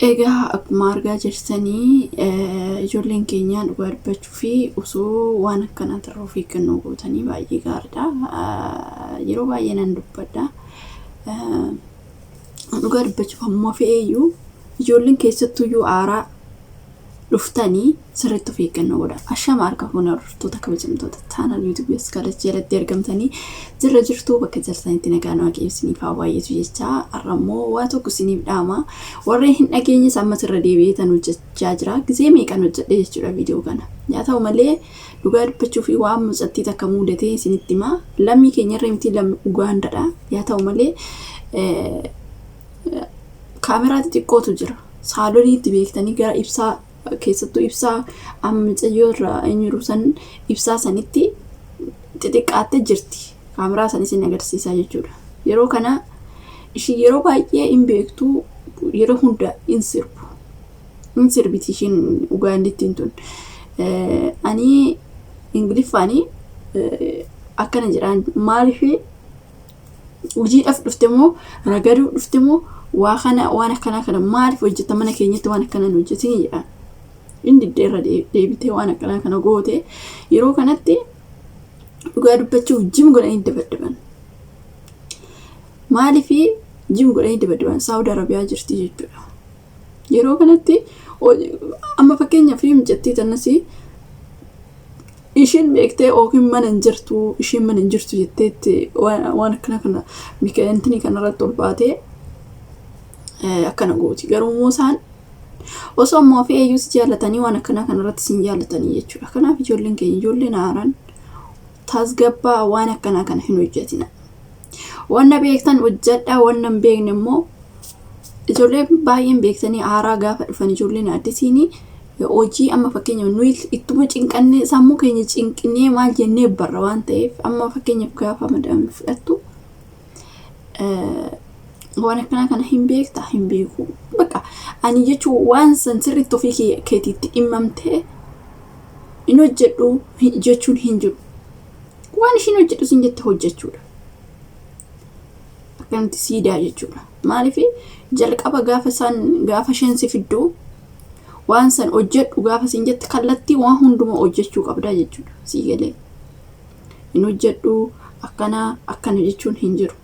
Egaa akkuma argaa jirtanii ijoolleen keenyaan dhugaa dubbachuu fi osoo waan akkana tarroo fi kennuu gootanii baay'ee gaariidha. Yeroo baay'ee nan dubbadha. Dhugaa dubbachuuf ammoo fe'eeyyuu ijoolleen keessattuyyuu aaraa dhuftanii sirriitti of eeggannoo godha. Ashama harka fuunaa dhuftoota kabajamtoota chaanal YouTube jalatti jalatti argamtanii jirra jirtuu bakka jalsanitti nagaan waaqeessiniif haa baay'eetu jecha har'ammoo waa tokko isiniif dhaama. Warreen hin dhageenye ammas irra deebi'eetan hojjechaa jira. Gizee meeqan hojjedhe jechuudha viidiyoo kana. Yaa ta'u malee dhugaa dubbachuu fi waan mucattii takka muudate isinitti himaa. Lammii keenyarra miti lammii Ugaandadha. Yaa ta'u malee kaameraa xixiqqootu jira. Saalooniitti beektanii gara ibsaa keessattuu ibsaa micayyoo irraa eenyuru san ibsaa sanitti xixiqqaattee jirti. Kaameraa san isin agarsiisaa jechuudha. Yeroo kana ishii yeroo baay'ee hin beektu yeroo hunda hin sirbu. Hin sirbiti ishiin Ugaandittiin tun. Ani Ingiliffaanii akkana jedhaan maaliif hojiidhaaf dhufte moo ragaduu dhufte moo waan akkana kana maaliif hojjetta mana keenyatti waan akkanaan hojjetin jedhaan. Inni deerra deebitee waan akkana kana goote yeroo kanatti dhugaa dubbachuuf jim godhanii dabadaban. Maaliif jim godhanii dabadaban Saawud Arabiyaa jirti jechuudha. Yeroo kanatti amma fakkeenyaaf mijattii tannas ishiin beektee yookiin mana hin jirtu ishiin mana hin jirtu jetteetti waan akkana kana micayyoo kanarratti ol baatee akkana gooti. Garuu moosaan osoo ammoo fi eeyyuu si jaallatanii waan akkana kanarratti sin jaallatanii jechuudha. Kanaaf ijoolleen keenya ijoolleen haaraan tasgabbaa waan akkana kana hin hojjetina. Wanna beektan hojjedhaa wanna hin beekne immoo ijoolleen baay'een beektanii aaraa gaafa dhufan ijoolleen addisiinii hojii amma fakkeenyaaf nuyi ittuma cinqannee sammuu keenya cinqinee maal jennee barra waan ta'eef amma fakkeenyaaf gaafa Madaami fudhattu waan akkana kana hin beekta hin beeku. Bakka ani jechuun waan san sirriitti ofii keetiitti dhimmamtee hin hojjedhu jechuun hin jiru. Waan ishiin hojjedhu sin jette hojjechuudha. Akkanatti siidaa jechuudha. Maaliif jalqaba gaafa isheen si fidduu waan san hojjedhu gaafa sin jette kallattii waan hundumaa hojjechuu qabdaa jechuudha. Sii galee hin hojjedhu akkana jechuun hin jiru.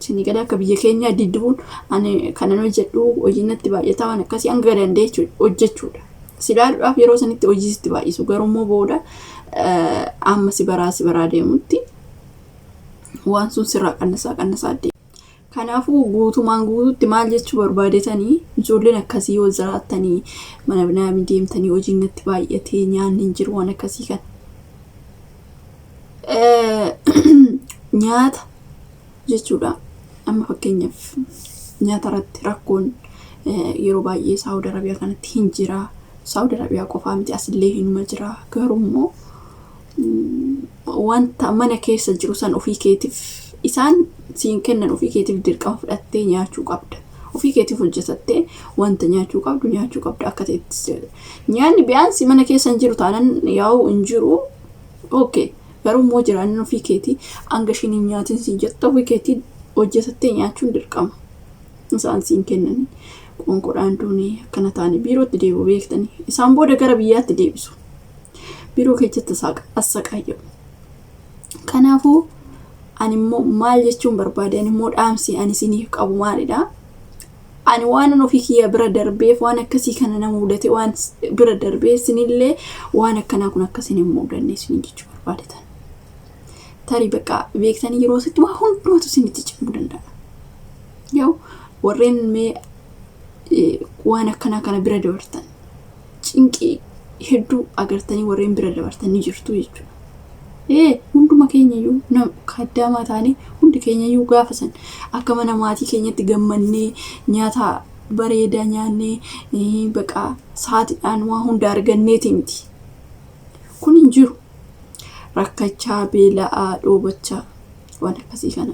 Sini gada akka biyya keenya didduun ani kanan hojjedhu hojiinatti baay'ataa waan akkasii hanga dandeechu hojjechuudha. Silaaluudhaaf yeroo sanitti hojiisti baay'isu garuu booda amma si baraa deemutti waan sun sirraa qannasaa deemu. Kanaafuu guutumaan guututti maal jechuu barbaadetanii ijoolleen akkasii yoo jiraattanii mana Madaami deemtanii hojiinatti baay'atee nyaanni hin jiru waan akkasii kan nyaata jechuudha. Amma fakkeenyaaf nyaata irratti rakkoon yeroo baay'ee Saawud Arabiyaa kanatti hin jira. Saawud Arabiyaa qofaa miti asillee hinuma jira. Garuu immoo wanta mana keessa jiru san ofii keetiif isaan siin kennan ofii keetiif dirqama fudhattee nyaachuu qabda. Ofii keetiif hojjetattee wanta nyaachuu qabda akka ta'etti. Nyaanni biyaansi mana keessa hin jiru taanaan yaa'u hin jiru. Okay. Garuu immoo jiraannin ofii keetii hanga ishiin hin nyaatin siin jetta ofii keetii hojjetattee nyaachuun dirqama. Isaan siin kennan qoonqodhaan duunee akkana taane biirootti deebi'u beektanii. Isaan booda gara biyyaatti deebisu. Biiroo keessatti assaqayyamu. Kanaafuu ani immoo maal jechuun barbaade ani immoo dhaamsi ani isiniif qabu maalidha? Ani waan ofii kiyya bira darbeef waan akkasii kana nama mudate waan bira darbee isinillee waan akkanaa kun akkasiin hin mudanne isin jechuu barbaadetan. Tarii bakka beektanii yeroo sitti waa hundumatu isinitti cimuu danda'a. Yoo warreen mee waan akkanaa kana bira dabartan cinqii hedduu agartanii warreen bira dabartan ni jirtu jechuudha. Hunduma keenyayyuu nama kaddaamaa taane hundi keenyayyuu gaafa san akka mana maatii keenyatti gammannee nyaata bareedaa nyaannee bakka saatiidhaan waa hunda arganneeti miti. Kun hin jiru. Rakkachaa beela'aa dhoobachaa waan akkasii kana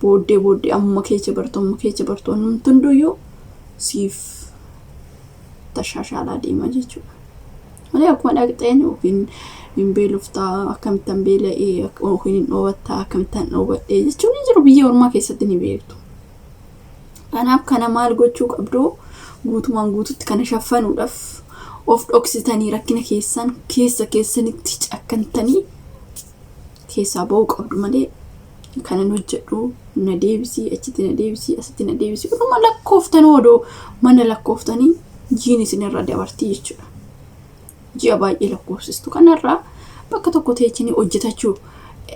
booddee amma keessa bartoon hunduyyuu siif tashaashalaa deema jechuudha. Malee akkuma dhaqxeen yookiin hin beeloftaa akkamittan beela'ee yookiin hin dhoowwattaa akkamittan dhoowwadhee jechuun hin jiru biyya ormaa keessatti ni beektu. Kanaaf kana maal gochuu qabdu guutumaan guututti kana shaffanuudhaaf of dhoksitanii rakkina keessanitti cakkantanii keessaa ba'uu qabdu malee kanan hojjedhu na deebisii achitti na deebisii asitti na deebisii dhuma lakkooftanuu odoo mana lakkooftanii jiin isinirra dabartii jechuudha. Ji'a baay'ee lakkoofsistu kanarraa bakka tokko teechanii hojjetachuu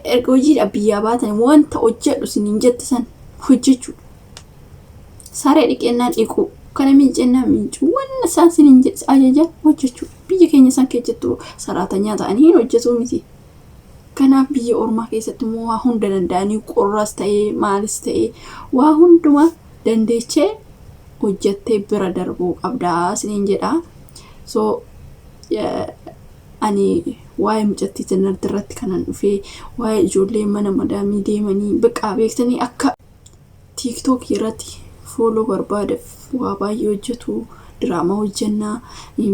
erga hojiidha biyyaa baatan wanta hojjedhu isiniin jette san hojjechuudha. Saree dhiqennaan dhiquu kana miicennaan miicuu wanna isaan isiniin jedhe ajaja hojjechuudha. Biyya keenya san keessattuu saraatanyaa ta'anii hin hojjetuu miti. Kanaaf biyya ormaa keessatti immoo waa hunda danda'anii qorraas ta'ee maalis ta'ee waa hundumaa dandeechee hojjettee bira darbuu qabdaa isiniin jedhaa. So ani waa'ee mucattii sanarratti irratti kanan dhufee waa'ee ijoollee mana madaamii deemanii biqaa beektanii akka TikTok irratti follow barbaadeef waa baay'ee hojjetu diraamaa hojjennaa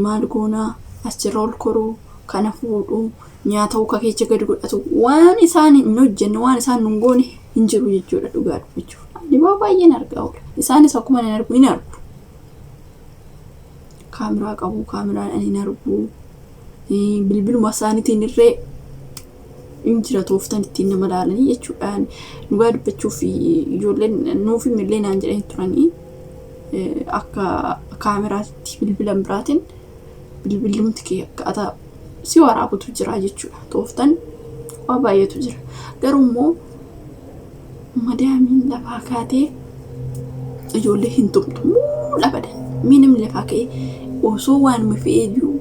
maal goonaa achirra ol koruu kana fuudhuu nyaata uka keessa gadi godhatu waan isaan hin hojjenne waan isaan nun goone hin jiru jechuudha dhugaa dubbachuuf. Dhibaa baay'een argaa oola. Isaanis akkuma hin argu. Kaameraa qabu kaameraan ani hin argu. Bilbiluma isaaniitiin irree hin jira tooftan ittiin nama ilaalanii jechuudha. Dhugaa dubbachuuf ijoolleen nuuf illee naan jedhanii turanii akka kaameraatti bilbilan biraatiin bilbilumti kee akkaataa si waraabutu jira jechuudha. Tooftan waa baay'eetu jira. Garuu immoo madaamiin lafaa kaatee ijoollee hin tumtu labadan. Minim lafaa ka'ee osoo waan mafee jiru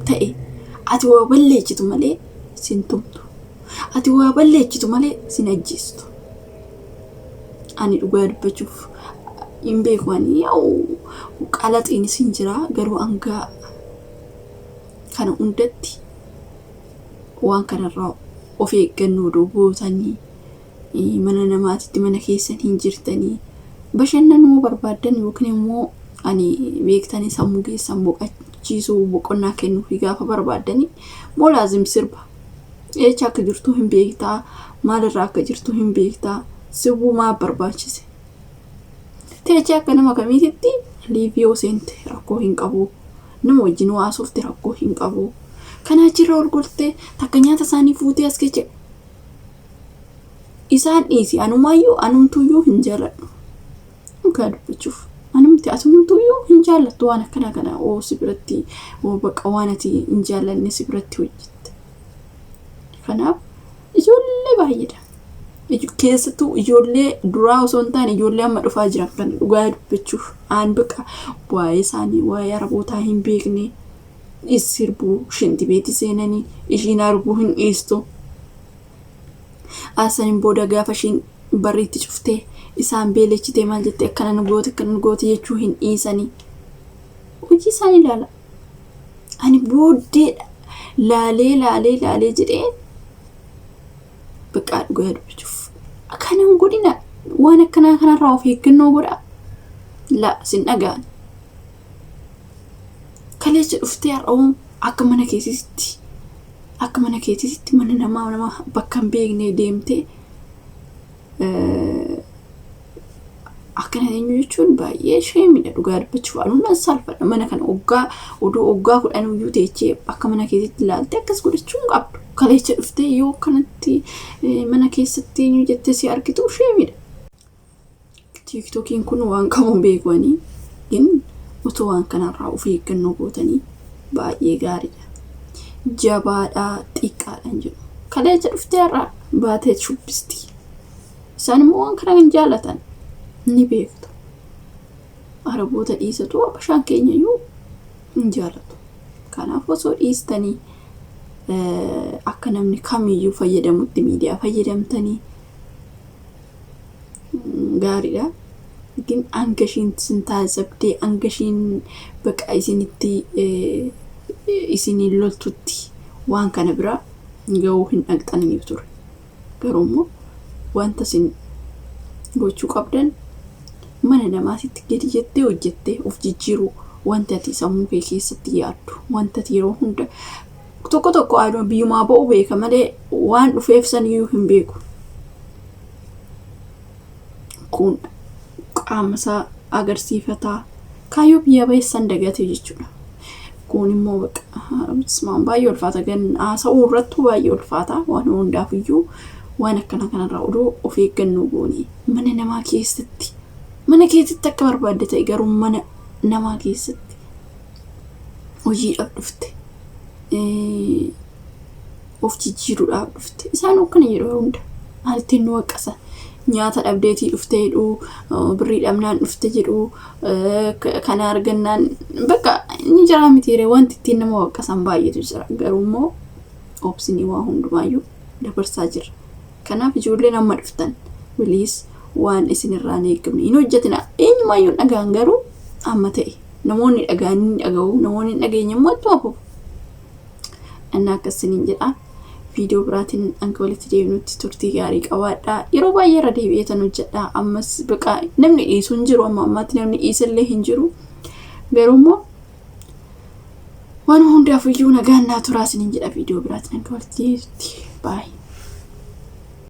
ta'e ati waa balleessitu malee sin tumtu. Ati waa balleessitu malee sin ajjeestu. Ani dhugaa dubbachuuf hin beeku ani qalaxiin sin jira garuu hangaa kana hundatti waan kanarraa of eeggannoo gootanii mana namaatitti mana keessan hin jirtanii bashannanuu barbaadan yookiin immoo ani beektanii sammuu keessan boqachiisuu boqonnaa kennuu fi gaafa barbaadanii moo laazim sirba eecha akka jirtu hin beektaa maalirraa akka jirtu hin beektaa sirbuu maa barbaachise teecha akka nama kamiititti liiviyoo seente rakkoo hin qabu. Nama wajjin waa soofti rakkoo hin qabu. Kana achirra ol gortee takka nyaata isaanii fuutee as keessa isaan dhiisi anumaayyuu anumtuyyuu hin jaalladhu. Dhugaa dubbachuuf anumti asumtuyyuu hin jaallattu waan akkana kana si biratti baqa waan ati hin jaallanne si biratti hojjette. Kanaaf ijoollee baay'eedha. Keessattuu ijoollee duraa osoo hin taane ijoollee amma dhufaa jiran kan dhugaa dubbachuuf aan baqa waa'ee isaanii waa'ee arabootaa hin beekne sirbuu shinti beeti seenanii ishiin arguu hin dhiistu. Asaniin booda gaafa ishiin barriitti cuftee isaan beelechitee maal jettee akkana nu goote jechuu hin dhiisanii. Hojii isaanii ilaala. Ani booddeedha laalee jedhee baqa dhugaa dubbachuuf. Akkanaan godhina waan akkanaa kanarraa of eeggannoo godha. La sin dhagaan. Kaleessa dhuftee har'aawwan akka mana keessitti mana nama bakka hin beekne deemtee akkana eenyu jechuun baay'ee sheemidha dhugaa dubbachuuf. Anuun salphadha mana kana oggaa kudhan iyyuu teechee akka mana keessatti ilaaltee akkas godhachuun qabdu. Kaleessa dhuftee yoo kanatti mana keessatti eenyu jettee si argitu sheemidha. TikTokiin kun waan qabuun beekanii gin otoo waan kanarraa of eeggannoo gootanii baay'ee gaariidha. Jabaadhaa xiqqaadhaan jedhu. Kaleessa dhuftee har'a baatee shubbisti. Isaan immoo waan kana hin jaallatan ni beektu. Araboota dhiisatu abashaan keenya iyyuu hin jaallatu. Kanaaf osoo dhiistanii akka namni kamiyyuu fayyadamutti miidiyaa fayyadamtanii gaariidha. Lakin angashiin sin taasifdee angashiin baqa isinitti isiniin loltutti waan kana bira ga'uu hin dhaqxanii ture. Garuu immoo wanta sin gochuu qabdan mana namaatitti gadi jettee hojjettee of jijjiiruu wanta ati sammuu kee keessatti yaaddu wanta ati yeroo hunda tokko aaduma biyyumaa ba'uu beeka malee waan dhufeef saniyyuu hin beeku. Kun qaama isaa agarsiifataa kaayyoo biyya baay'isaan dagate jechuudha. Kun immoo baqa baay'ee ulfaata gan haasa'uu irratti baay'ee ulfaata waan hundaaf iyyuu waan akkana kanarraa oduu of eeggannoo goonii mana namaa keessatti mana keessatti akka barbaadde ta'e garuu mana namaa keessatti hojiidhaaf dhufte of jijjiiruudhaaf dhufte isaan akkana yeroo hunda maaltiin nu waqqasan nyaata dhabdeetii dhufte jedhu birrii dhabnaan dhufte jedhu kana argannaan bakka inni jira mitiire wanti ittiin nama waqqasan baay'eetu jira garuu immoo obsinii waa hundumaayyuu dabarsaa jira. Kanaaf ijoolleen amma dhuftan waliis waan isinirraa eegamne hin hojatinaa eenyumaayyuu dhagaan garuu amma ta'e namoonni dhagaan dhaga'u namoonni dhageenye immoo itti waafuu annaa akkasiniin jedha. Video biraatiin anka walitti deebinutti turtii gaarii qabaadhaa. Yeroo baay'ee irra deebi'eetan hojjedhaa. Ammas baqa namni dhiisu hin jiru amma ammaatti namni dhiisallee hin jiru. Garuu immoo waan hundaaf iyyuu nagaan naa turaa isiniin jedha video biraatiin anka walitti deebinutti. Bye.